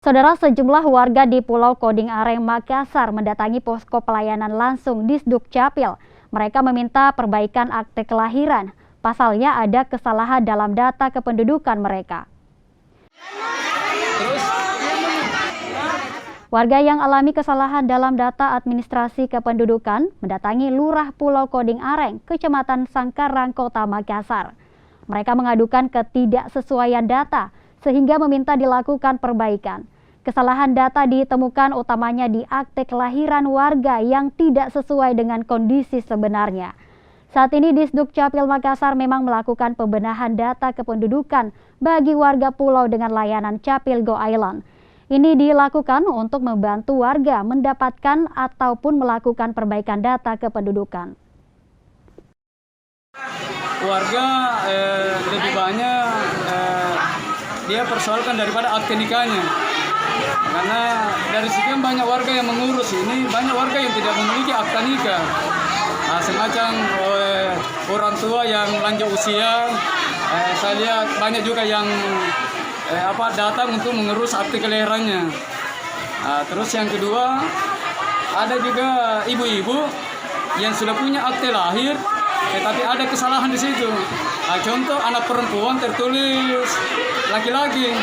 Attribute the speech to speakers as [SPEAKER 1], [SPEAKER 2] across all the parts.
[SPEAKER 1] Saudara, sejumlah warga di Pulau Koding Areng, Makassar mendatangi posko pelayanan langsung di Sdukcapil. Mereka meminta perbaikan akte kelahiran. Pasalnya ada kesalahan dalam data kependudukan mereka. Warga yang alami kesalahan dalam data administrasi kependudukan mendatangi Lurah Pulau Koding Areng, Kecamatan Sangkarang, Kota Makassar. Mereka mengadukan ketidaksesuaian data sehingga meminta dilakukan perbaikan. Kesalahan data ditemukan utamanya di akte kelahiran warga yang tidak sesuai dengan kondisi sebenarnya. Saat ini di Sdukcapil Makassar memang melakukan pembenahan data kependudukan bagi warga pulau dengan layanan Capil Go Island. Ini dilakukan untuk membantu warga mendapatkan ataupun melakukan perbaikan data kependudukan.
[SPEAKER 2] Warga lebih banyak dia persoalkan daripada akte nikahnya, karena dari sekian banyak warga yang mengurus ini, banyak warga yang tidak memiliki akta nikah. Semacam orang tua yang lanjut usia, saya lihat banyak juga yang datang untuk mengurus akte kelahirannya. Terus yang kedua, ada juga ibu-ibu yang sudah punya akte lahir, tetapi ada kesalahan di situ. Contoh anak perempuan tertulis laki-laki.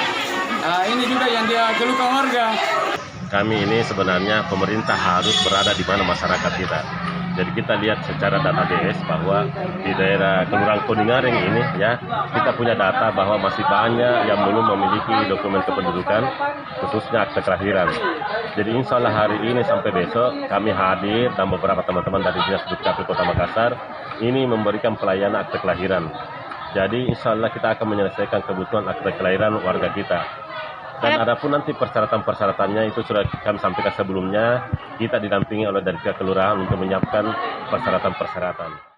[SPEAKER 2] Ini juga yang dia keluhkan warga.
[SPEAKER 3] Kami ini sebenarnya pemerintah harus berada di mana masyarakat kita. Jadi kita lihat secara database bahwa di daerah Kelurahan Koding Areng ini ya, kita punya data bahwa masih banyak yang belum memiliki dokumen kependudukan, khususnya akte kelahiran. Jadi insya Allah hari ini sampai besok kami hadir dan beberapa teman-teman dari Dinas Dukcapil Kota Makassar ini memberikan pelayanan akte kelahiran. Jadi insya Allah kita akan menyelesaikan kebutuhan akte kelahiran warga kita. Dan adapun nanti persyaratan-persyaratannya itu sudah kami sampaikan sebelumnya, kita didampingi oleh dari pihak kelurahan untuk menyiapkan persyaratan-persyaratan.